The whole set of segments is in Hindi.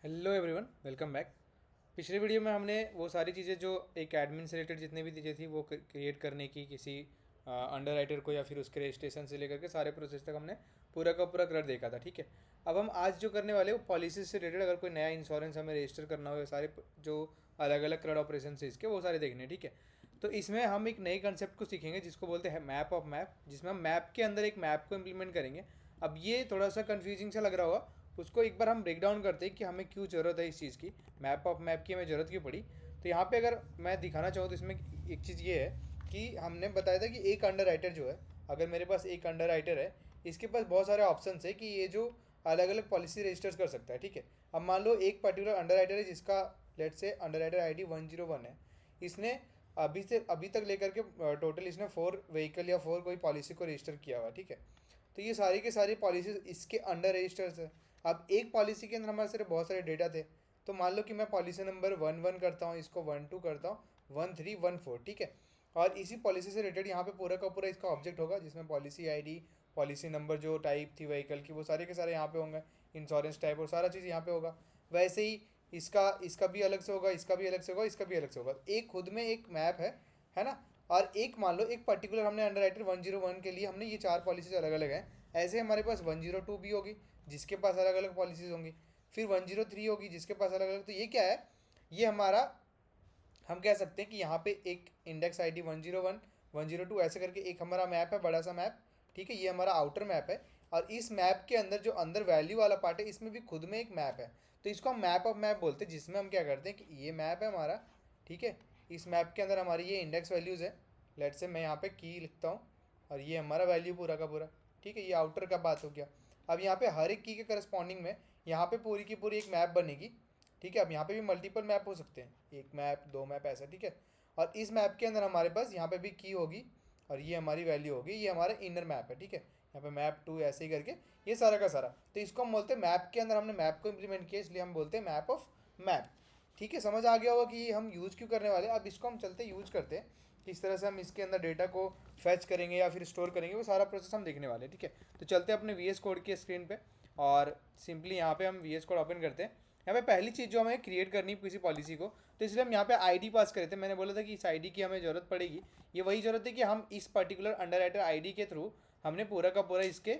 Hello everyone, welcome back. पिछले वीडियो में हमने वो सारी चीज़ें जो एक एडमिन से रिलेटेड जितनी भी चीज़ें थी वो क्रिएट करने की किसी अंडर राइटर को या फिर उसके रजिस्ट्रेशन से लेकर के सारे प्रोसेस तक हमने पूरा का पूरा कर देखा था। ठीक है, अब हम आज जो करने वाले वो पॉलिसी से रिलेटेड, अगर कोई नया इंश्योरेंस हमें रजिस्टर करना हो, सारे जो अलग अलग क्रेड ऑपरेशन है इसके वो सारे देखने हैं। ठीक है, तो इसमें हम एक नई कंसेप्ट को सीखेंगे जिसको बोलते हैं मैप ऑफ मैप, जिसमें हम मैप के अंदर एक मैप को इम्प्लीमेंट करेंगे। अब ये थोड़ा सा कन्फ्यूजिंग सा लग रहा होगा, उसको एक बार हम ब्रेक डाउन करते हैं कि हमें क्यों ज़रूरत है इस चीज़ की, मैप ऑफ मैप की हमें ज़रूरत क्यों पड़ी। तो यहाँ पे अगर मैं दिखाना चाहूँ तो इसमें एक चीज़ ये है कि हमने बताया था कि एक अंडर राइटर जो है, अगर मेरे पास एक अंडर राइटर है, इसके पास बहुत सारे ऑप्शन है कि ये जो अलग अलग पॉलिसी रजिस्टर्स कर सकता है। ठीक है, अब मान लो एक पर्टिकुलर अंडर राइटर है जिसका लेट से अंडर राइटर आई डी 101 है। इसने अभी तक लेकर के टोटल इसने 4 व्हीकल या 4 कोई पॉलिसी को रजिस्टर किया हुआ है। ठीक है, तो ये सारी के सारी पॉलिसीज इसके अंडर रजिस्टर्स है। अब एक पॉलिसी के अंदर हमारे सारे बहुत सारे डेटा थे, तो मान लो कि मैं पॉलिसी नंबर 11 करता हूँ, इसको 12 करता हूँ, 13, 14। ठीक है, और इसी पॉलिसी से रिलेटेड यहाँ पे पूरा का पूरा इसका ऑब्जेक्ट होगा जिसमें पॉलिसी आईडी, पॉलिसी नंबर जो टाइप थी व्हीकल की वो सारे के सारे यहाँ पे होंगे, इंश्योरेंस टाइप और सारा चीज़ यहाँ पे होगा। वैसे ही इसका इसका भी अलग से होगा, इसका भी अलग से होगा, इसका भी अलग से होगा। एक खुद में एक मैप है ना। और एक मान लो एक पर्टिकुलर हमने अंडर राइटर 101 के लिए हमने ये 4 पॉलिसीज अलग अलग हैं। ऐसे हमारे पास 102 भी होगी जिसके पास अलग अलग पॉलिसीज होंगी, फिर 103 होगी जिसके पास अलग अलग। तो ये क्या है, ये हमारा, हम कह सकते हैं कि यहाँ पे एक इंडेक्स आईडी 101, 102 ऐसे करके एक हमारा मैप है, बड़ा सा मैप। ठीक है, ये हमारा आउटर मैप है। और इस मैप के अंदर जो अंदर वैल्यू वाला पार्ट है इसमें भी खुद में एक मैप है, तो इसको हम मैप ऑफ मैप बोलते हैं, जिसमें हम क्या करते हैं कि ये मैप है हमारा। ठीक है, इस मैप के अंदर हमारी ये इंडेक्स वैल्यूज़ है। लेट से मैं यहाँ पे की लिखता हूँ और ये हमारा वैल्यू पूरा का पूरा। ठीक है, ये आउटर का बात हो गया। अब यहाँ पे हर एक की के करस्पॉन्डिंग में यहाँ पे पूरी की पूरी एक मैप बनेगी। ठीक है, अब यहाँ पे भी मल्टीपल मैप हो सकते हैं, एक मैप, दो मैप, ऐसा। ठीक है, और इस मैप के अंदर हमारे पास यहाँ पे भी की होगी और ये हमारी वैल्यू होगी, ये हमारा इनर मैप है। ठीक है, यहाँ पे मैप 2 ऐसे ही करके ये सारा का सारा, तो इसको हम बोलते हैं मैप के अंदर हमने मैप को इम्प्लीमेंट किया, इसलिए हम बोलते हैं मैप ऑफ मैप। ठीक है, समझ आ गया होगा कि हम यूज़ क्यों करने वाले हैं। अब इसको हम चलते यूज़ करते हैं, किस तरह से हम इसके अंदर डेटा को फैच करेंगे या फिर स्टोर करेंगे, वो सारा प्रोसेस हम देखने वाले हैं। ठीक है, तो चलते हैं अपने वी एस कोड की स्क्रीन पे और सिंपली यहाँ पे हम वी एस कोड ओपन करते हैं। यहाँ पे पहली चीज़ जो हमें क्रिएट करनी है किसी पॉलिसी को, तो इसलिए हम यहाँ पे आईडी पास करे थे। मैंने बोला था कि इस आईडी की हमें ज़रूरत पड़ेगी। ये वही ज़रूरत है कि हम इस पर्टिकुलर अंडर राइटर आईडी के थ्रू हमने पूरा का पूरा इसके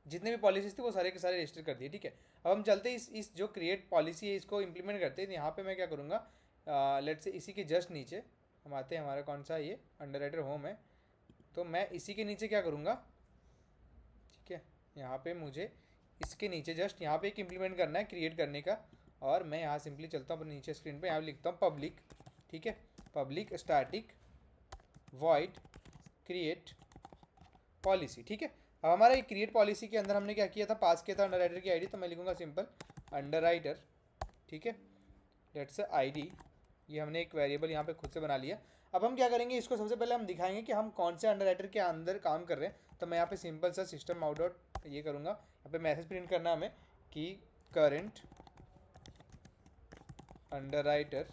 जितने भी पॉलिसीज थे वो सारे के सारे रजिस्टर कर दिए। ठीक है, अब हम चलते हैं इस जो क्रिएट पॉलिसी है इसको इम्प्लीमेंट करते हैं। तो यहाँ पे मैं क्या करूँगा, लेट से इसी के जस्ट नीचे हम आते हैं, हमारा कौन सा ये अंडर राइटर होम है, तो मैं इसी के नीचे क्या करूँगा। ठीक है, यहाँ पे मुझे इसके नीचे जस्ट यहाँ पे एक इम्प्लीमेंट करना है क्रिएट करने का, और मैं यहाँ सिंपली चलता हूँ अपने नीचे स्क्रीन पे, यहाँ लिखता हूँ पब्लिक। ठीक है, public static void create policy. ठीक है, अब हमारा एक क्रिएट पॉलिसी के अंदर हमने क्या किया था, पास किया था अंडर राइटर की आईडी, तो मैं लिखूँगा सिंपल अंडर राइटर। ठीक है, लेट्स आईडी, ये हमने एक वेरिएबल यहाँ पे खुद से बना लिया। अब हम क्या करेंगे, इसको सबसे पहले हम दिखाएंगे कि हम कौन से अंडर राइटर के अंदर काम कर रहे हैं। तो मैं यहाँ पे सिंपल सा सिस्टम आउट डॉट ये करूँगा, यहाँ पे मैसेज प्रिंट करना हमें कि करेंट अंडर राइटर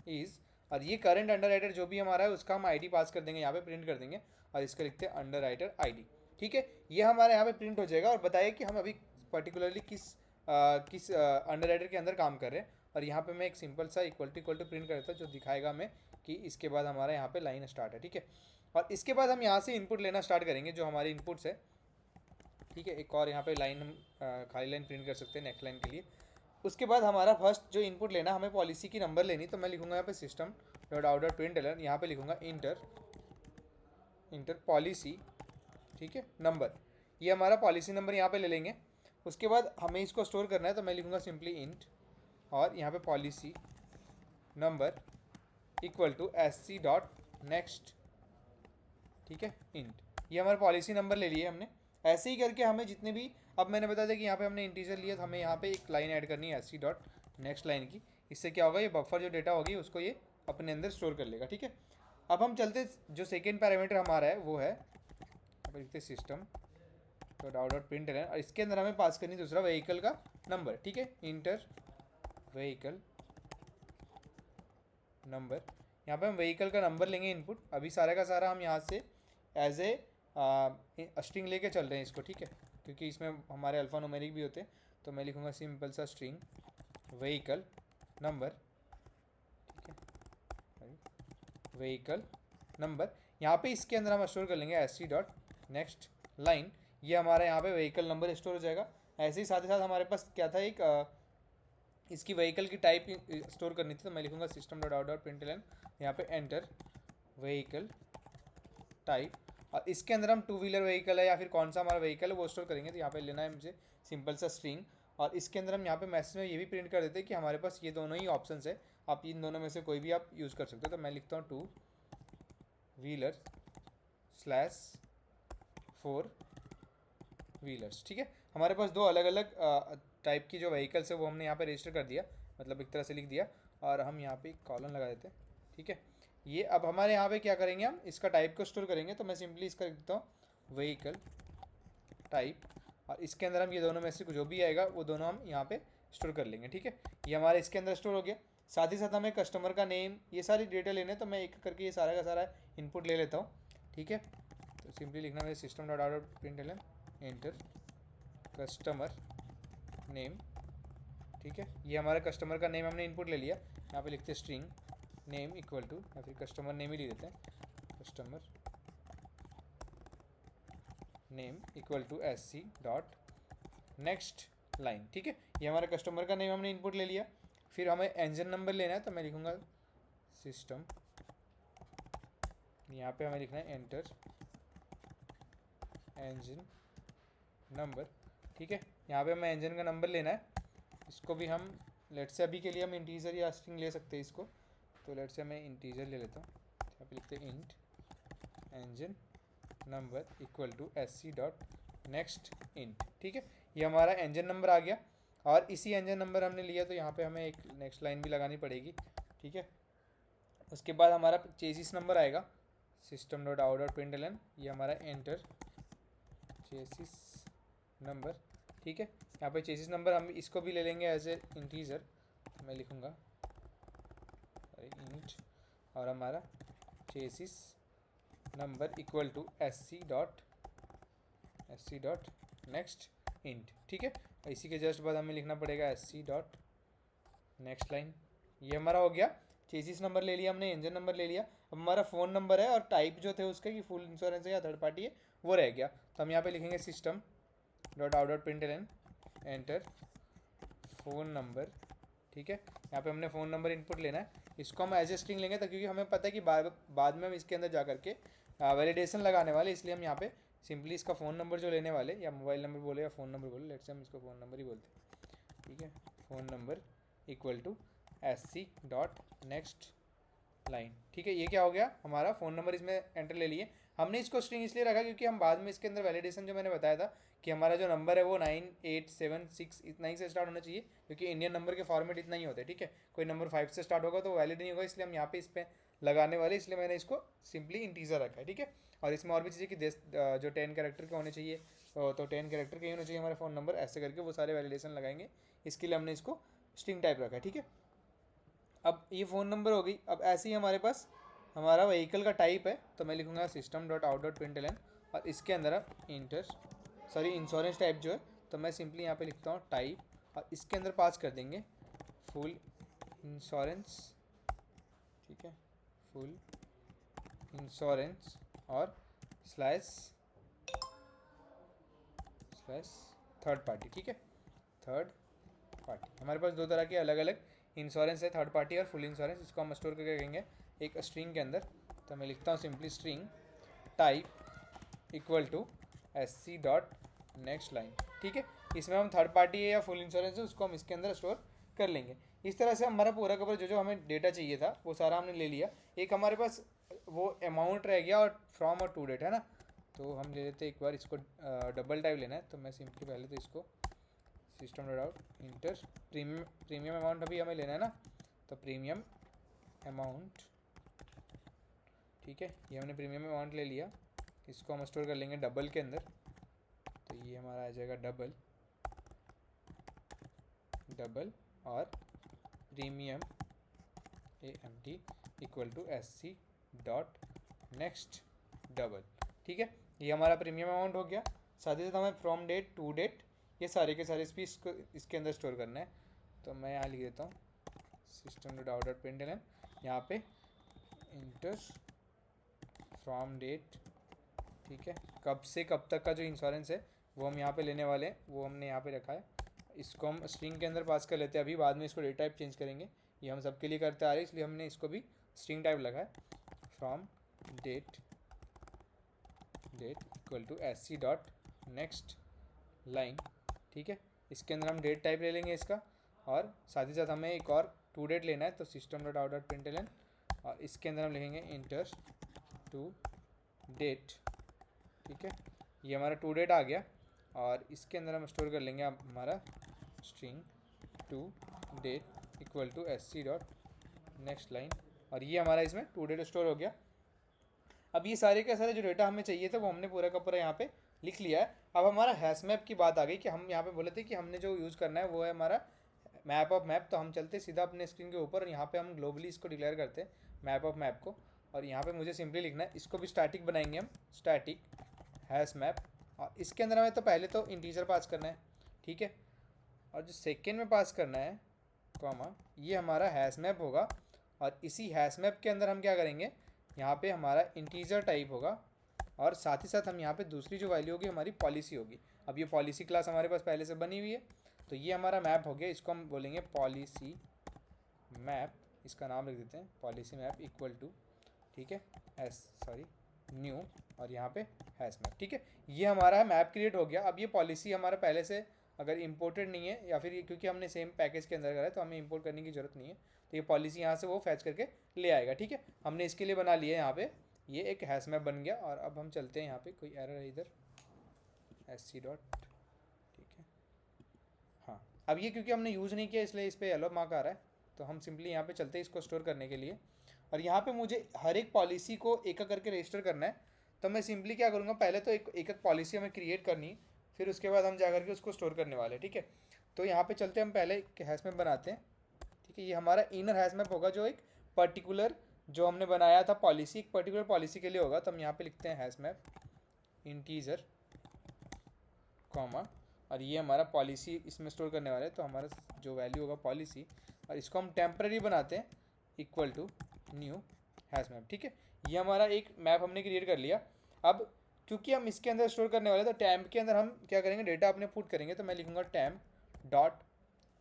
इज़, और ये करंट अंडर राइटर जो भी हमारा है उसका हम आईडी पास कर देंगे, यहाँ पे प्रिंट कर देंगे और इसका लिखते हैं अंडर राइटर आईडी। ठीक है, ये हमारे यहाँ पे प्रिंट हो जाएगा और बताइए कि हम अभी पर्टिकुलरली किस अंडर राइटर के अंदर काम कर रहे हैं। और यहाँ पे मैं एक सिंपल सा इक्वल टू प्रिंट करता हूँ जो दिखाएगा हमें कि इसके बाद हमारा यहाँ पे लाइन स्टार्ट है। ठीक है, और इसके बाद हम यहाँ से इनपुट लेना स्टार्ट करेंगे जो हमारे इनपुट्स है। ठीक है, एक और यहाँ पे लाइन हम खाली लाइन प्रिंट कर सकते हैं नेक्स्ट लाइन के लिए। उसके बाद हमारा फर्स्ट जो इनपुट लेना, हमें पॉलिसी की नंबर लेनी, तो मैं लिखूंगा यहाँ पे system dot out dot print ln, यहाँ पे लिखूंगा इंटर पॉलिसी। ठीक है, नंबर, ये हमारा पॉलिसी नंबर यहाँ पे ले लेंगे। उसके बाद हमें इसको स्टोर करना है, तो मैं लिखूंगा सिंपली इंट और यहाँ पे policy number equal to S C dot next. ठीक है, इंट, ये हमारा पॉलिसी नंबर ले लिए हमने। ऐसे ही करके हमें जितने भी, अब मैंने बता दिया कि यहाँ पे हमने इंटीजर लिया, तो हमें यहाँ पे एक लाइन ऐड करनी है एस सी डॉट नेक्स्ट लाइन की। इससे क्या होगा, ये बफर जो डेटा होगी उसको ये अपने अंदर स्टोर कर लेगा। ठीक है, अब हम चलते, जो सेकेंड पैरामीटर हमारा है वो है, यहाँ पर लिखते system dot out dot print और इसके अंदर हमें पास करनी दूसरा व्हीकल का नंबर। ठीक है, इंटर व्हीकल नंबर, यहाँ पे हम व्हीकल का नंबर लेंगे इनपुट। अभी सारा का सारा हम यहाँ से एज ए स्ट्रिंग लेके चल रहे हैं इसको। ठीक है, क्योंकि इसमें हमारे अल्फ़ा न्यूमेरिक भी होते हैं, तो मैं लिखूँगा सिंपल सा स्ट्रिंग व्हीकल नंबर, ठीक है, व्हीकल नंबर। यहाँ पे इसके अंदर हम स्टोर कर लेंगे एस सी डॉट नेक्स्ट लाइन, ये हमारा यहाँ पे व्हीकल नंबर स्टोर हो जाएगा। ऐसे ही साथ ही साथ हमारे पास क्या था, एक इसकी व्हीकल की टाइप स्टोर करनी थी, तो मैं लिखूँगा system dot out dot println, यहाँ पे एंटर व्हीकल टाइप, और इसके अंदर हम टू व्हीलर व्हीकल है या फिर कौन सा हमारा व्हीकल है वो स्टोर करेंगे। तो यहाँ पे लेना है मुझे सिंपल सा स्ट्रिंग, और इसके अंदर हम यहाँ पे मैसेज में ये भी प्रिंट कर देते हैं कि हमारे पास ये दोनों ही ऑप्शन है, आप इन दोनों में से कोई भी आप यूज़ कर सकते हो। तो मैं लिखता हूँ two wheeler slash four wheelers, ठीक है। हमारे पास दो अलग अलग टाइप की जो व्हीकल्स है वो हमने यहाँ पे रजिस्टर कर दिया, मतलब एक तरह से लिख दिया, और हम यहाँ पे एक कॉलन लगा देते हैं, ठीक है। ये अब हमारे यहाँ पे क्या करेंगे, हम इसका टाइप को स्टोर करेंगे। तो मैं सिंपली इसका लिख देता हूँ व्हीकल टाइप, और इसके अंदर हम ये दोनों में से जो भी आएगा वो दोनों हम यहाँ पे स्टोर कर लेंगे, ठीक है। ये हमारे इसके अंदर स्टोर हो गया। साथ ही साथ हमें कस्टमर का नेम, ये सारी डिटेल लेने, तो मैं एक करके ये सारा का सारा इनपुट ले लेता हूँ, ठीक है। तो सिंपली लिखना है system dot out dot println enter customer name, ठीक है। ये हमारा कस्टमर का नेम हमने इनपुट ले लिया। यहाँ पे लिखते हैं स्ट्रिंग नेम इक्वल टू, या फिर कस्टमर नेम ही लिख देते हैं, customer name equal to S C dot next line, ठीक है। ये हमारा कस्टमर का नेम हमने इनपुट ले लिया। फिर हमें एंजन नंबर लेना है, तो मैं लिखूँगा सिस्टम, यहाँ पे हमें लिखना है एंटर इंजन नंबर, ठीक है। यहाँ पे हमें इंजन का नंबर लेना है। इसको भी हम लेट से अभी के लिए हम इंटीजर या स्ट्रिंग ले सकते हैं इसको, तो लेट से मैं इंटीजर ले लेता हूँ। यहाँ पे लिखते हैं int engine number equal to S C dot next int, ठीक है। ये हमारा इंजन नंबर आ गया, और इसी इंजन नंबर हमने लिया तो यहाँ पे हमें एक नेक्स्ट लाइन भी लगानी पड़ेगी, ठीक है। उसके बाद हमारा चेसिस नंबर आएगा, system dot out dot println, ये हमारा एंटर चेसिस नंबर, ठीक है। यहाँ पे चेसिस नंबर हम इसको भी ले लेंगे एज ए इंटीजर, मैं लिखूँगा इंट, और हमारा chassis number equal to S C dot next int, ठीक है। इसी के जस्ट बाद हमें लिखना पड़ेगा एस सी डॉट नेक्स्ट लाइन। ये हमारा हो गया, चेसिस नंबर ले लिया हमने, इंजन नंबर ले लिया। अब हमारा फ़ोन नंबर है और टाइप जो थे उसके कि फुल इंश्योरेंस है या थर्ड पार्टी है वो रह गया। तो हम यहाँ पे लिखेंगे system dot out dot println enter phone number, ठीक है। यहाँ पे हमने फ़ोन नंबर इनपुट लेना है, इसको हम एज ए स्ट्रिंग लेंगे, तो क्योंकि हमें पता है कि बाद में हम इसके अंदर जा करके वैलिडेशन लगाने वाले, इसलिए हम यहाँ पे सिंपली इसका फ़ोन नंबर जो लेने वाले, या मोबाइल नंबर बोले या फ़ोन नंबर बोले, लेट्स से हम इसको फ़ोन नंबर ही बोलते हैं, ठीक है। Phone number equal to S C dot next line, ठीक है। ये क्या हो गया, हमारा फ़ोन नंबर इसमें एंटर ले लिए। हमने इसको स्ट्रिंग इसलिए रखा क्योंकि हम बाद में इसके अंदर वैलिडेशन जो मैंने बताया था कि हमारा जो नंबर है वो 9876 इतना ही से स्टार्ट होना चाहिए, क्योंकि इंडियन नंबर के फॉर्मेट इतना ही होता है, ठीक है। कोई नंबर 5 से स्टार्ट होगा तो वैलिड नहीं होगा, इसलिए हम यहाँ पे इस पर लगाने वाले, इसलिए मैंने इसको सिंपली इंटीजर रखा है, ठीक है। और इसमें और भी चीज़ें कि जो 10 कैरेक्टर के होने चाहिए, तो 10 कैरेक्टर के ही होने चाहिए हमारे फ़ोन नंबर, ऐसे करके वो सारे वैलिडेशन लगाएंगे, इसके लिए हमने इसको स्ट्रिंग टाइप रखा है, ठीक है। अब ये फ़ोन नंबर हो गई। अब ऐसे ही हमारे पास हमारा व्हीकल का टाइप है, तो मैं लिखूँगा system dot out dot println, और इसके अंदर आप इंश्योरेंस टाइप जो है, तो मैं सिंपली यहाँ पे लिखता हूँ टाइप, और इसके अंदर पास कर देंगे फुल इंश्योरेंस, ठीक है, फुल इंश्योरेंस, और स्लैश थर्ड पार्टी, ठीक है, थर्ड पार्टी। हमारे पास दो तरह के अलग अलग इंश्योरेंस है, थर्ड पार्टी और फुल इंश्योरेंस। इसको हम स्टोर करके रखेंगे एक स्ट्रिंग के अंदर, तो मैं लिखता हूँ simply string type equal to S C dot next line, ठीक है। इसमें हम थर्ड पार्टी है या फुल इंश्योरेंस है उसको हम इसके अंदर स्टोर कर लेंगे। इस तरह से हमारा पूरा कवर जो हमें डेटा चाहिए था वो सारा हमने ले लिया। एक हमारे पास वो अमाउंट रह गया, और फ्रॉम और टू डेट है ना, तो हम ले लेते एक बार इसको डबल टाइप लेना है, तो मैं सिंपली पहले तो इसको system dot out inter premium amount अभी हमें लेना है ना, तो प्रीमियम अमाउंट, ठीक है। ये हमने प्रीमियम अमाउंट ले लिया, इसको हम स्टोर कर लेंगे डबल के अंदर, तो ये हमारा आ जाएगा डबल और premium AMT equal to SC dot next double, ठीक है। ये हमारा प्रीमियम अमाउंट हो गया। साथ ही साथ हमें फ्रॉम डेट टू डेट ये सारे के सारे इसको इसके अंदर स्टोर करना है। तो मैं यहाँ लिख देता हूँ system dot out dot println, यहाँ पे इंटर फ्रॉम डेट, ठीक है, कब से कब तक का जो इंश्योरेंस है वो हम यहाँ पे लेने वाले हैं, वो हमने यहाँ पे रखा है। इसको हम स्ट्रिंग के अंदर पास कर लेते हैं, अभी बाद में इसको डेटा टाइप चेंज करेंगे, ये हम सबके लिए करते आ रहे हैं, इसलिए हमने इसको भी स्ट्रिंग टाइप लगा है। From date equal to S C dot next line, ठीक है। इसके अंदर हम डेट टाइप ले लेंगे इसका, और साथ ही साथ हमें एक और टू डेट लेना है, तो system dot out dot println, और इसके अंदर हम लिखेंगे इंटर टू डेट, ठीक है। ये हमारा टू डेट आ गया, और इसके अंदर हम स्टोर कर लेंगे अब हमारा string to date equal to S C dot next line, और ये हमारा इसमें टू डेट स्टोर हो गया। अब ये सारे के सारे जो डेटा हमें चाहिए था वो हमने पूरा का पूरा यहाँ पे लिख लिया है। अब हमारा हैश मैप की बात आ गई कि हम यहाँ पे बोले थे कि हमने जो यूज़ करना है वो है हमारा मैप ऑफ मैप। तो हम चलते सीधा अपने स्क्रीन के ऊपर, यहाँ पे हम ग्लोबली इसको डिक्लेयर करते हैं मैप ऑफ मैप को, और यहाँ पे मुझे सिंपली लिखना है, इसको भी स्टैटिक बनाएंगे हम, स्टैटिक हैश मैप, और इसके अंदर हमें तो पहले तो इंटीजर पास करना है, ठीक है, और जो सेकेंड में पास करना है कॉमा, ये हमारा हैश मैप होगा, और इसी हैश मैप के अंदर हम क्या करेंगे, यहाँ पे हमारा इंटीजर टाइप होगा, और साथ ही साथ हम यहाँ पे दूसरी जो वैल्यू होगी हमारी पॉलिसी होगी। अब ये पॉलिसी क्लास हमारे पास पहले से बनी हुई है, तो ये हमारा मैप हो गया, इसको हम बोलेंगे पॉलिसी मैप, इसका नाम लिख देते हैं पॉलिसी मैप इक्वल टू, ठीक है, न्यू, और यहाँ पे हैश मैप, ठीक है। ये हमारा मैप क्रिएट हो गया। अब ये पॉलिसी हमारा पहले से अगर इंपोर्टेड नहीं है, या फिर ये क्योंकि हमने सेम पैकेज के अंदर करा है तो हमें इंपोर्ट करने की ज़रूरत नहीं है, तो ये पॉलिसी यहाँ से वो फैच करके ले आएगा, ठीक है। हमने इसके लिए बना लिया है यहाँ पे, ये एक हैश मैप बन गया। और अब हम चलते हैं यहाँ पे, कोई एरर है इधर, एस सी डॉट, ठीक है, हाँ। अब ये क्योंकि हमने यूज़ नहीं किया इसलिए इस पर येलो मार्क आ रहा है, तो हम सिंपली यहाँ पे चलते हैं इसको स्टोर करने के लिए। और यहाँ पे मुझे हर एक पॉलिसी को एक एक करके रजिस्टर करना है, तो मैं सिंपली क्या करूँगा, पहले तो एक एक पॉलिसी हमें क्रिएट करनी, फिर उसके बाद हम जा करके उसको स्टोर करने वाले, ठीक है। तो यहाँ पे चलते हम पहले एक हैश मैप बनाते हैं, ठीक है। ये हमारा इनर हैश मैप होगा, जो एक पर्टिकुलर जो हमने बनाया था पॉलिसी, एक पर्टिकुलर पॉलिसी के लिए होगा। तो हम यहाँ पे लिखते हैं हैश मैप इंटीजर कॉमा, और ये हमारा पॉलिसी इसमें स्टोर करने वाले हैं, तो हमारा जो वैल्यू होगा पॉलिसी, और इसको हम टेम्पररी बनाते हैं equal to new hash map, ठीक है। ये हमारा एक मैप हमने क्रिएट कर लिया। अब क्योंकि हम इसके अंदर स्टोर करने वाले, तो टैम्प के अंदर हम क्या करेंगे, डेटा अपने पुट करेंगे, तो मैं लिखूँगा टैम्प डॉट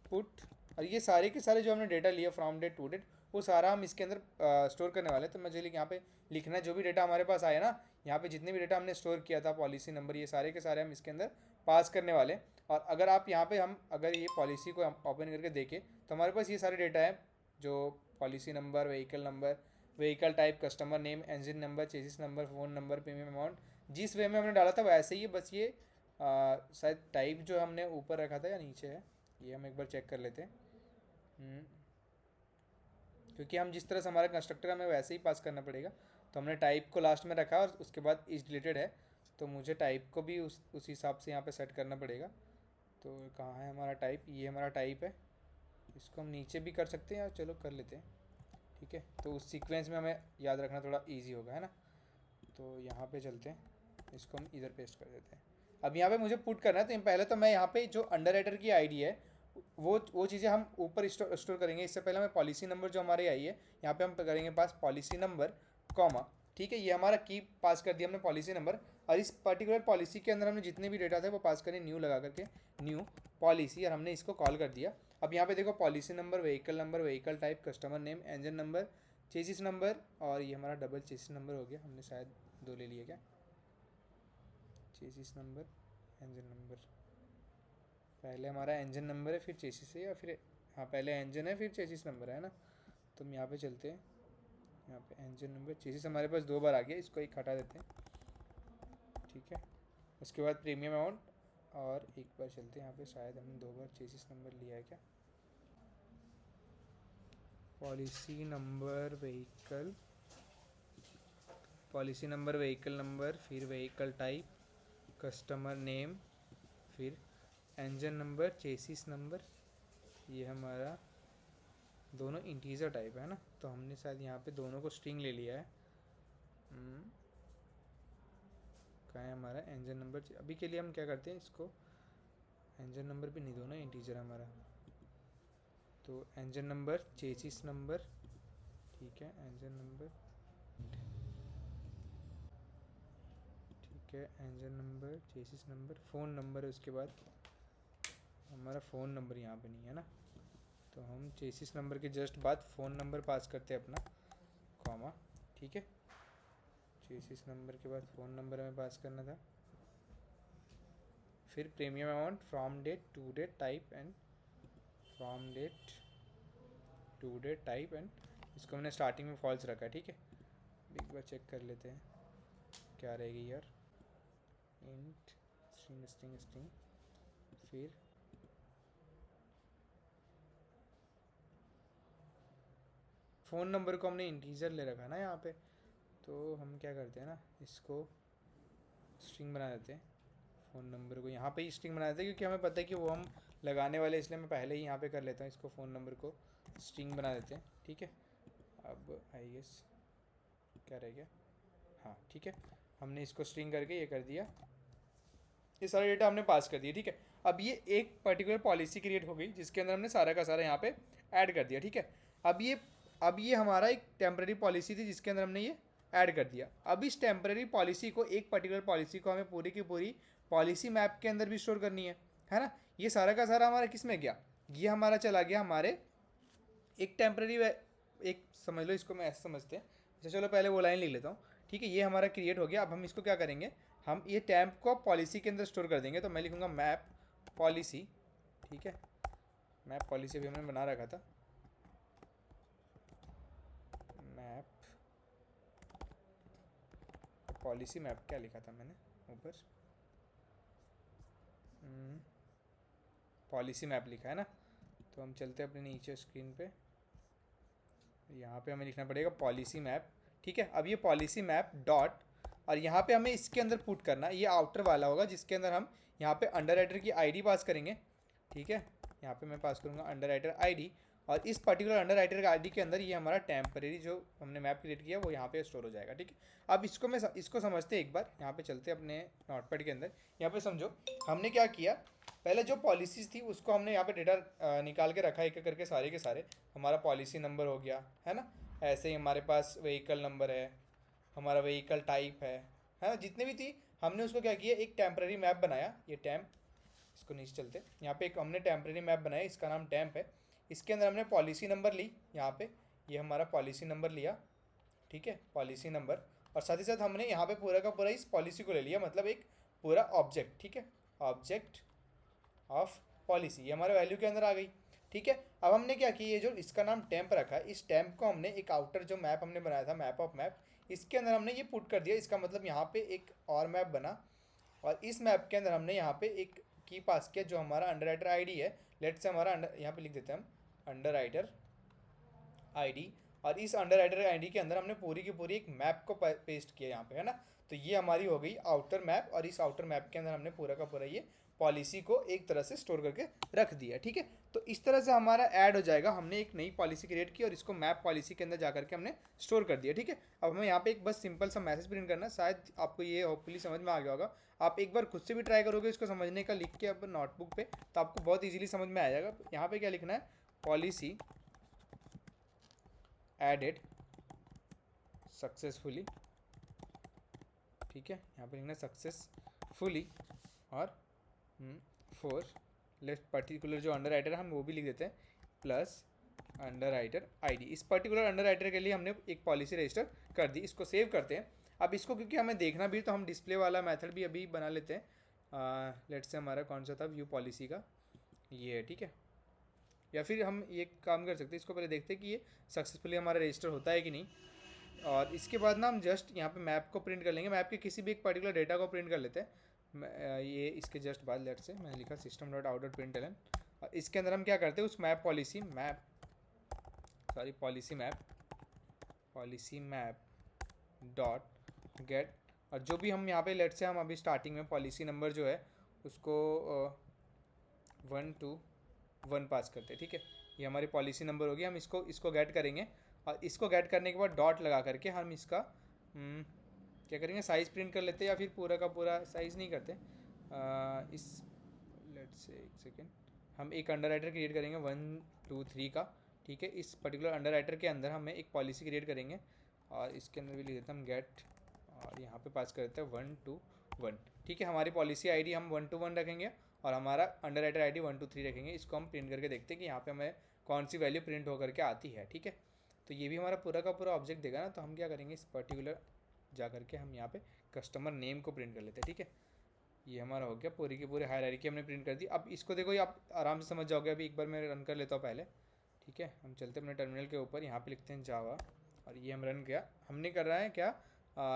पुट, और ये सारे के सारे जो हमने डेटा लिया फ्रॉम डेट टू डेट, वो सारा हम इसके अंदर स्टोर करने वाले हैं। तो मुझे यहाँ पे लिखना है जो भी डेटा हमारे पास आया ना, यहाँ पे जितने भी डेटा हमने स्टोर किया था, पॉलिसी नंबर, ये सारे के सारे हम इसके अंदर पास करने वाले। और अगर आप यहाँ पे हम अगर ये पॉलिसी को हम ओपन करके देखें, तो हमारे पास ये सारे डेटा है, जो policy number, vehicle type, customer name, engine number, chassis number, phone number, premium amount, जिस वे में हमने डाला था वैसे ही, बस ये शायद टाइप जो हमने ऊपर रखा था या नीचे है, ये हम एक बार चेक कर लेते हैं। क्योंकि हम जिस तरह से हमारा कंस्ट्रक्टर हमें वैसे ही पास करना पड़ेगा, तो हमने टाइप को लास्ट में रखा और उसके बाद इज डिलीटेड है, तो मुझे टाइप को भी उस हिसाब से यहाँ पे सेट करना पड़ेगा। तो कहाँ है हमारा टाइप, ये हमारा टाइप है, इसको हम नीचे भी कर सकते हैं, या चलो कर लेते हैं, ठीक है। तो उस सीक्वेंस में हमें याद रखना थोड़ा ईजी होगा, है ना। तो यहाँ पे चलते हैं, इसको हम इधर पेस्ट कर देते हैं। अब यहाँ पे मुझे पुट करना है, तो पहले तो मैं यहाँ पे जो अंडरराइटर की आईडी है वो चीज़ें हम ऊपर स्टोर करेंगे। इससे पहले हमें पॉलिसी नंबर जो हमारे आई है, यहाँ पे हम करेंगे पास पॉलिसी नंबर कॉमा, ठीक है। ये हमारा की पास कर दिया हमने पॉलिसी नंबर, और इस पर्टिकुलर पॉलिसी के अंदर हमने जितने भी डेटा थे वो पास करें न्यू लगा करके, न्यू पॉलिसी, और हमने इसको कॉल कर दिया। अब यहाँ पे देखो policy number, vehicle type, customer name, engine number, chassis number, और ये हमारा डबल चेसिस नंबर हो गया, हमने शायद दो ले लिए क्या, चेसिस नंबर, इंजन नंबर, पहले हमारा इंजन नंबर है फिर चेसिस है, या फिर हाँ पहले इंजन है फिर चेसिस नंबर है ना। तो हम यहाँ पे चलते हैं, यहाँ पे इंजन नंबर, चेसिस हमारे पास दो बार आ गया, इसको एक हटा देते हैं, ठीक है। उसके बाद प्रीमियम अमाउंट, और एक बार चलते हैं यहाँ पे, शायद हमने दो बार चेसिस नंबर लिया है क्या, पॉलिसी नंबर व्हीकल नंबर, फिर व्हीकल टाइप, कस्टमर नेम, फिर इंजन नंबर, चेसिस नंबर, ये हमारा दोनों इंटीजर टाइप है ना। तो हमने शायद यहाँ पे दोनों को स्ट्रिंग ले लिया है। कहाँ है हमारा इंजन नंबर, अभी के लिए हम क्या करते हैं, इसको इंजन नंबर भी नहीं दो ना, इंटीजर हमारा, तो इंजन नंबर, चेसिस नंबर, ठीक है, इंजन नंबर, ठीक है, engine number, chassis number, phone number है उसके बाद, हमारा फ़ोन नंबर यहाँ पे नहीं है ना, तो हम चेसिस नंबर के जस्ट बाद फ़ोन नंबर पास करते हैं अपना, कॉमा, ठीक है, चेसिस नंबर के बाद फ़ोन नंबर हमें पास करना था, फिर premium amount, from date, to date, type and, from date, to date, type and, इसको हमने स्टार्टिंग में फॉल्स रखा है, ठीक है, एक बार चेक कर लेते हैं क्या रहेगी यार, इंट स्ट्रिंग स्ट्रिंग स्ट्रिंग, फिर फ़ोन नंबर को हमने इंटीजर ले रखा ना यहाँ पे, तो हम क्या करते हैं ना, इसको स्ट्रिंग बना देते हैं, फ़ोन नंबर को यहाँ पे ही स्ट्रिंग बना देते हैं, क्योंकि हमें पता है कि वो हम लगाने वाले, इसलिए मैं पहले ही यहाँ पे कर लेता हूँ, इसको फ़ोन नंबर को स्ट्रिंग बना देते हैं, ठीक है। अब आई गेस क्या रह गया, हाँ ठीक है, हमने इसको स्ट्रिंग करके ये कर दिया, ये सारा डेटा हमने पास कर दिया, ठीक है। अब ये एक पर्टिकुलर पॉलिसी क्रिएट हो गई जिसके अंदर हमने सारा का सारा यहाँ पे ऐड कर दिया, ठीक है। अब ये हमारा एक टेम्प्रेरी पॉलिसी थी जिसके अंदर हमने ये ऐड कर दिया। अब इस टेम्प्रेरी पॉलिसी को, एक पर्टिकुलर पॉलिसी को हमें पूरी की पूरी पॉलिसी मैप के अंदर भी स्टोर करनी है ना। ये सारा का सारा हमारा किस में गया, ये हमारा चला गया हमारे एक टेम्प्रेरी, एक समझ लो इसको मैं ऐसे समझते हैं, अच्छा चलो पहले वो लाइन लिख लेता हूँ, ठीक है। ये हमारा क्रिएट हो गया। अब हम इसको क्या करेंगे, हम ये टैम्प को पॉलिसी के अंदर स्टोर कर देंगे, तो मैं लिखूँगा मैप पॉलिसी, ठीक है। मैप पॉलिसी अभी हमने बना रखा था, मैप पॉलिसी, मैप क्या लिखा था मैंने ऊपर, पॉलिसी मैप लिखा है ना। तो हम चलते हैं अपने नीचे स्क्रीन पे, यहाँ पे हमें लिखना पड़ेगा पॉलिसी मैप, ठीक है। अब ये पॉलिसी मैप डॉट, और यहाँ पे हमें इसके अंदर पुट करना, ये आउटर वाला होगा जिसके अंदर हम यहाँ पे अंडर राइटर की आईडी पास करेंगे, ठीक है। यहाँ पे मैं पास करूँगा अंडर राइटर आईडी, और इस पर्टिकुलर अंडर राइटर आईडी के अंदर ये हमारा टेम्परेरी जो हमने मैप क्रिएट किया वो यहाँ पे स्टोर हो जाएगा, ठीक है। अब इसको समझते हैं एक बार, यहाँ पे चलते हैं अपने नोटपैड के अंदर। यहाँ पे समझो हमने क्या किया, पहले जो पॉलिसीज़ थी उसको हमने यहाँ पे डेटा निकाल के रखा एक एक करके सारे के सारे, हमारा पॉलिसी नंबर हो गया है ना। ऐसे ही हमारे पास व्हीकल नंबर है, हमारा व्हीकल टाइप है ना, जितने भी थी हमने उसको क्या किया, एक टेम्प्रेरी मैप बनाया, ये टैम्प, इसको नीचे चलते, यहाँ पे एक हमने टेम्प्रेरी मैप बनाया, इसका नाम टैम्प है। इसके अंदर हमने पॉलिसी नंबर ली, यहाँ पे ये हमारा पॉलिसी नंबर लिया, ठीक है, पॉलिसी नंबर, और साथ ही साथ हमने यहाँ पे पूरा का पूरा इस पॉलिसी को ले लिया, मतलब एक पूरा ऑब्जेक्ट, ठीक है, ऑब्जेक्ट ऑफ पॉलिसी, ये हमारे वैल्यू के अंदर आ गई, ठीक है। अब हमने क्या किया, ये जो इसका नाम टैम्प रखा है, इस टैम्प को हमने एक आउटर जो मैप हमने बनाया था, मैप ऑफ मैप, इसके अंदर हमने ये पुट कर दिया। इसका मतलब यहाँ पे एक और मैप बना, और इस मैप के अंदर हमने यहाँ पे एक की पास किया जो हमारा अंडर राइटर आईडी है। लेट से हमारा अंडर, यहाँ पे लिख देते हैं हम अंडर राइटर आईडी, और इस अंडर राइटर आईडी के अंदर हमने पूरी की पूरी एक मैप को पेस्ट किया यहाँ पे, है ना। तो ये हमारी हो गई आउटर मैप, और इस आउटर मैप के अंदर हमने पूरा का पूरा ये पॉलिसी को एक तरह से स्टोर करके रख दिया, ठीक है। तो इस तरह से हमारा ऐड हो जाएगा, हमने एक नई पॉलिसी क्रिएट की और इसको मैप पॉलिसी के अंदर जा करके हमने स्टोर कर दिया, ठीक है। अब हमें यहाँ पे एक बस सिंपल सा मैसेज प्रिंट करना है, शायद आपको ये होपफुली समझ में आ गया होगा। आप एक बार खुद से भी ट्राई करोगे इसको समझने का, लिख के अब नोटबुक पे, तो आपको बहुत ईजिली समझ में आ जाएगा। यहाँ पे क्या लिखना है, पॉलिसी एडेड सक्सेसफुली, ठीक है, यहाँ पे लिखना सक्सेसफुली, और फोर लेफ्ट पर्टिकुलर जो अंडर राइटर है हम वो भी लिख देते हैं, प्लस अंडर राइटर आईडी। इस पर्टिकुलर अंडर राइटर के लिए हमने एक पॉलिसी रजिस्टर कर दी, इसको सेव करते हैं। अब इसको क्योंकि हमें देखना भी, तो हम डिस्प्ले वाला मेथड भी अभी बना लेते हैं। लेट्स से हमारा कौन सा था, व्यू पॉलिसी का ये है, ठीक है। या फिर हम ये काम कर सकते हैं, इसको पहले देखते हैं कि ये सक्सेसफुली हमारा रजिस्टर होता है कि नहीं, और इसके बाद ना हम जस्ट यहाँ पे मैप को प्रिंट कर लेंगे, मैप के किसी भी एक पर्टिकुलर डेटा को प्रिंट कर लेते हैं। ये इसके जस्ट बाद लेट से मैंने लिखा system dot out dot print l n, और इसके अंदर हम क्या करते हैं, उस map policy map dot get, और जो भी हम यहाँ पे लेट से हम अभी स्टार्टिंग में पॉलिसी नंबर जो है उसको 1 to 1 पास करते हैं, ठीक है। ये हमारी पॉलिसी नंबर होगी, हम इसको गेट करेंगे, और इसको गेट करने के बाद डॉट लगा करके हम इसका क्या करेंगे, साइज़ प्रिंट कर लेते हैं, या फिर पूरा का पूरा साइज़ नहीं करते, इस लेट लेट्स से एक सेकेंड, हम एक अंडर राइटर क्रिएट करेंगे 1 2 3 का, ठीक है। इस पर्टिकुलर अंडर राइटर के अंदर हमें एक पॉलिसी क्रिएट करेंगे और इसके अंदर भी लिख देते हैं हम गेट, और यहाँ पे पास कर देते हैं 1 2 1, ठीक है। हमारी पॉलिसी आईडी हम 1 2 1 रखेंगे और हमारा अंडर राइटर आईडी 1 2 3 रखेंगे। इसको हम प्रिंट करके देखते हैं कि यहाँ पे हमें कौन सी वैल्यू प्रिंट होकर के आती है, ठीक है। तो ये भी हमारा पूरा का पूरा ऑब्जेक्ट देगा ना, तो हम क्या करेंगे, इस पर्टिकुलर जा करके हम यहाँ पे कस्टमर नेम को प्रिंट कर लेते हैं, ठीक है। ये हमारा हो गया, पूरी की पूरी हायरार्की हमने प्रिंट कर दी। अब इसको देखो, ये आप आराम से समझ जाओगे। अभी एक बार मैं रन कर लेता हूँ पहले, ठीक है। हम चलते हैं अपने टर्मिनल के ऊपर, यहाँ पे लिखते हैं जावा, और ये हम रन किया। हमने कर रहा है क्या,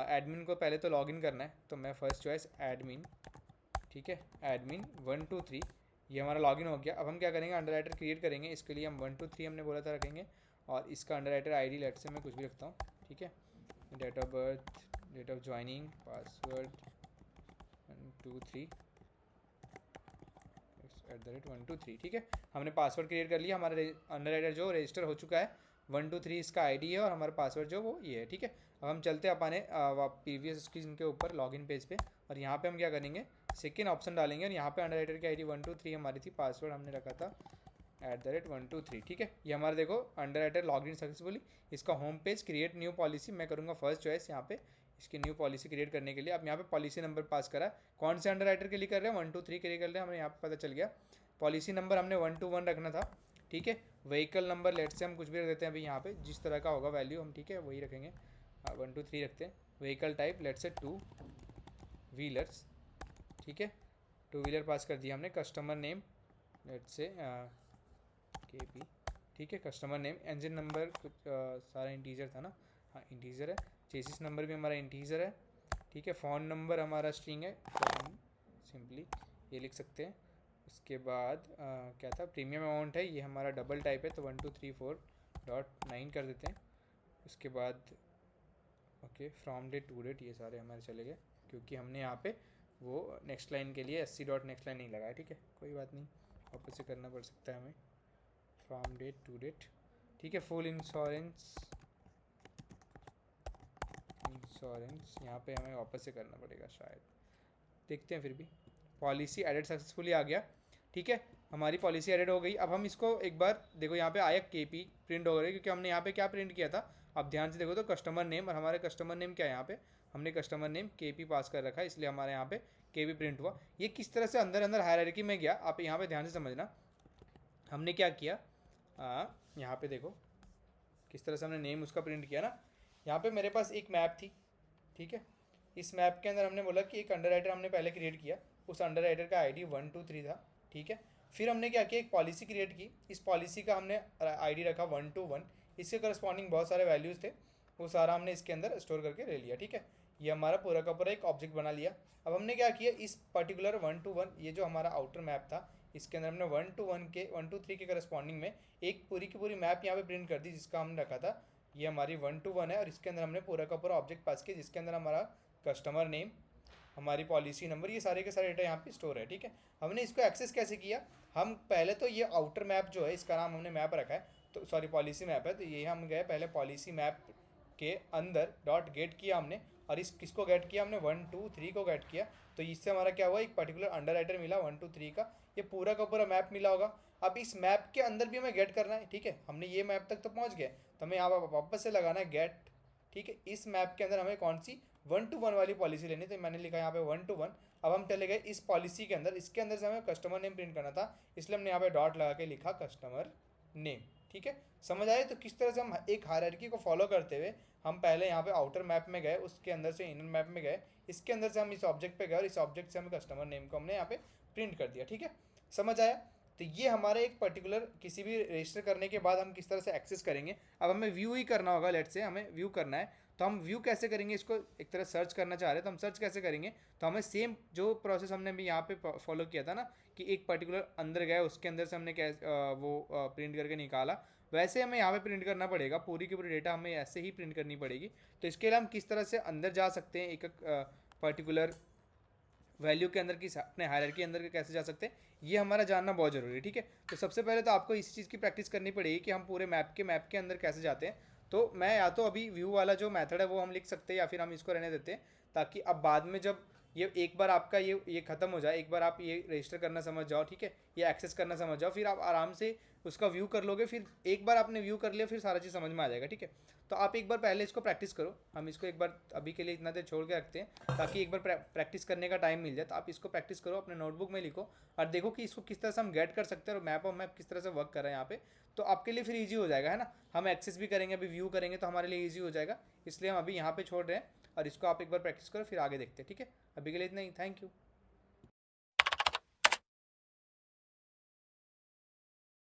एडमिन को पहले तो लॉगिन करना है, तो मैं फर्स्ट चॉइस एडमिन, ठीक है, एडमिन 1 2 3, ये हमारा लॉगिन हो गया। अब हम क्या करेंगे, अंडर राइटर क्रिएट करेंगे। इसके लिए हम 1 2 3 हमने बोला था रखेंगे, और इसका अंडर राइटर आई लेट से मैं कुछ भी रखता हूँ, ठीक है। Date of birth, date of joining, password 1 2 3 @1 2 3, ठीक है। हमने पासवर्ड क्रिएट कर लिया। हमारा अंडर राइटर जो रजिस्टर हो चुका है 1 2 3 इसका आईडी है, और हमारा पासवर्ड जो वो ये है, ठीक है। अब हम चलते हैं अपने प्रीवियस स्क्रीन के ऊपर लॉगिन पेज पे, और यहाँ पे हम क्या करेंगे, सेकेंड ऑप्शन डालेंगे, और यहाँ पे अंडर राइटर की आईडी 1 2 3 हमारी थी, पासवर्ड हमने रखा था @1 2 3, ठीक है। ये हमारा देखो अंडर राइटर लॉगिन सक्सेसफुली। इसका home page create new policy मैं करूँगा फर्स्ट चॉइस यहाँ पे, इसकी न्यू पॉलिसी क्रिएट करने के लिए। अब यहाँ पे पॉलिसी नंबर पास करा, कौन से अंडर राइटर के लिए कर रहे हैं, 1 2 3 के लिए कर रहे हैं, हमें यहाँ पे पता चल गया। पॉलिसी नंबर हमने 1 2 1 रखना था, ठीक है। व्हीकल नंबर लेट से हम कुछ भी रख देते हैं अभी यहाँ पे, जिस तरह का होगा वैल्यू हम, ठीक है, वही रखेंगे। 1 2 3 रखते हैं। व्हीकल टाइप लेट से 2 व्हीलर्स, ठीक है, 2 व्हीलर पास कर दिया हमने। कस्टमर नेम लेट से KP, ठीक है। कस्टमर नेम, इंजन नंबर कुछ सारा इंटीजर था ना, हाँ इंटीजर है। चेसिस नंबर भी हमारा इंटीजर है, ठीक है। फ़ोन नंबर हमारा स्ट्रिंग है, तो हम सिंपली ये लिख सकते हैं। उसके बाद क्या था, प्रीमियम अमाउंट है, ये हमारा डबल टाइप है, तो 1234.9 कर देते हैं। उसके बाद okay, from date to date, ये सारे हमारे चले गए, क्योंकि हमने यहाँ पे वो नेक्स्ट लाइन के लिए SC डॉट नेक्स्ट लाइन नहीं लगाया, ठीक है। कोई बात नहीं, वापस से करना पड़ सकता है हमें। फ्रॉम डेट टू डेट, ठीक है। फुल इंश्योरेंस यहाँ पे हमें वापस से करना पड़ेगा शायद, देखते हैं। फिर भी पॉलिसी एडिट सक्सेसफुली आ गया, ठीक है। हमारी पॉलिसी एडिट हो गई। अब हम इसको एक बार देखो, यहाँ पे आया KP प्रिंट हो रहा है, क्योंकि हमने यहाँ पे क्या प्रिंट किया था, अब ध्यान से देखो तो कस्टमर नेम, और हमारे कस्टमर नेम क्या है, यहाँ पे हमने कस्टमर नेम KP पास कर रखा है, इसलिए हमारे यहाँ पे KP प्रिंट हुआ। ये किस तरह से अंदर अंदर हायरार्की में गया, आप यहाँ पे ध्यान से समझना। हमने क्या किया, यहाँ पे देखो किस तरह से हमने नेम उसका प्रिंट किया ना। यहाँ पे मेरे पास एक मैप थी, ठीक है। इस मैप के अंदर हमने बोला कि एक अंडर राइटर हमने पहले क्रिएट किया, उस अंडर राइटर का आईडी 1 2 3 था, ठीक है। फिर हमने क्या किया, एक पॉलिसी क्रिएट की, इस पॉलिसी का हमने आईडी रखा 1 2 1, इसके करस्पॉन्डिंग बहुत सारे वैल्यूज़ थे, वो सारा हमने इसके अंदर स्टोर करके ले लिया, ठीक है। ये हमारा पूरा का पूरा एक ऑब्जेक्ट बना लिया। अब हमने क्या किया, इस पर्टिकुलर 1 2 1, ये जो हमारा आउटर मैप था, इसके अंदर हमने 1 2 1 के 1 2 3 के करस्पॉन्डिंग में एक पूरी की पूरी मैप यहाँ पे प्रिंट कर दी, जिसका हमने रखा था ये हमारी 1 2 1 है, और इसके अंदर हमने पूरा का पूरा ऑब्जेक्ट पास किया, जिसके अंदर हमारा कस्टमर नेम, हमारी पॉलिसी नंबर, ये सारे के सारे डेटा यहाँ पे स्टोर है, ठीक है। हमने इसको एक्सेस कैसे किया, हम पहले तो ये आउटर मैप जो है, इसका नाम हमने मैप रखा है, तो सॉरी पॉलिसी मैप है, तो ये हम गए पहले पॉलिसी मैप के अंदर डॉट गेट किया हमने, और इस किसको गेट किया हमने, 1 2 3 को गेट किया, तो इससे हमारा क्या हुआ, एक पर्टिकुलर अंडर राइटर मिला 1 2 3 का, ये पूरा का पूरा मैप मिला होगा। अब इस मैप के अंदर भी हमें गेट करना है, ठीक है। हमने ये मैप तक तो पहुँच गए, तो हमें यहाँ वापस से लगाना है गेट, ठीक है। इस मैप के अंदर हमें कौन सी 1 2 1 वाली पॉलिसी लेनी, तो मैंने लिखा यहाँ पे 1 2 1। अब हम चले गए इस पॉलिसी के अंदर, इसके अंदर से हमें कस्टमर नेम प्रिंट करना था, इसलिए हमने यहाँ पे डॉट लगा के लिखा कस्टमर नेम, ठीक है। समझ आए, तो किस तरह से हम एक हायरार्की को फॉलो करते हुए हम पहले यहाँ पे आउटर मैप में गए, उसके अंदर से इनर मैप में गए, इसके अंदर से हम इस ऑब्जेक्ट पे गए, और इस ऑब्जेक्ट से हम कस्टमर नेम को हमने यहाँ पे प्रिंट कर दिया, ठीक है। समझ आया, तो ये हमारे एक पर्टिकुलर किसी भी रजिस्टर करने के बाद हम किस तरह से एक्सेस करेंगे। अब हमें व्यू ही करना होगा, लेट से हमें व्यू करना है, तो हम व्यू कैसे करेंगे, इसको एक तरह सर्च करना चाह रहे हैं, तो हम सर्च कैसे करेंगे, तो हमें सेम जो प्रोसेस हमने भी यहाँ पे फॉलो किया था ना, कि एक पर्टिकुलर अंदर गए, उसके अंदर से हमने वो प्रिंट करके निकाला, वैसे हमें यहाँ पे प्रिंट करना पड़ेगा, पूरी की पूरी डेटा हमें ऐसे ही प्रिंट करनी पड़ेगी। तो इसके लिए हम किस तरह से अंदर जा सकते हैं, एक पर्टिकुलर वैल्यू के अंदर की अपने हायरार्की अंदर के कैसे जा सकते हैं, ये हमारा जानना बहुत ज़रूरी है, ठीक है। तो सबसे पहले तो आपको इस चीज़ की प्रैक्टिस करनी पड़ेगी कि हम पूरे मैप के अंदर कैसे जाते हैं। तो मैं या तो अभी व्यू वाला जो मेथड है वो हम लिख सकते हैं, या फिर हम इसको रहने देते हैं, ताकि अब बाद में जब ये एक बार आपका ये ख़त्म हो जाए, एक बार आप ये रजिस्टर करना समझ जाओ, ठीक है, ये एक्सेस करना समझ जाओ, फिर आप आराम से उसका व्यू कर लोगे। फिर एक बार आपने व्यू कर लिया फिर सारा चीज़ समझ में आ जाएगा, ठीक है। तो आप एक बार पहले इसको प्रैक्टिस करो, हम इसको एक बार अभी के लिए इतना देर छोड़ के रखते हैं ताकि एक बार प्रैक्टिस करने का टाइम मिल जाए। तो आप इसको प्रैक्टिस करो, अपने नोटबुक में लिखो और देखो कि इसको किस तरह से हम गेट कर सकते हैं और मैप और मैप किस तरह से वर्क कर रहे हैं यहाँ पे। तो आपके लिए फिर ईजी हो जाएगा, है ना। हम एक्सेस भी करेंगे, अभी व्यू करेंगे तो हमारे लिए ईजी हो जाएगा, इसलिए हम अभी यहाँ पे छोड़ रहे हैं और इसको आप एक बार प्रैक्टिस करो, फिर आगे देखते हैं, ठीक है। अभी के लिए इतना ही, थैंक यू।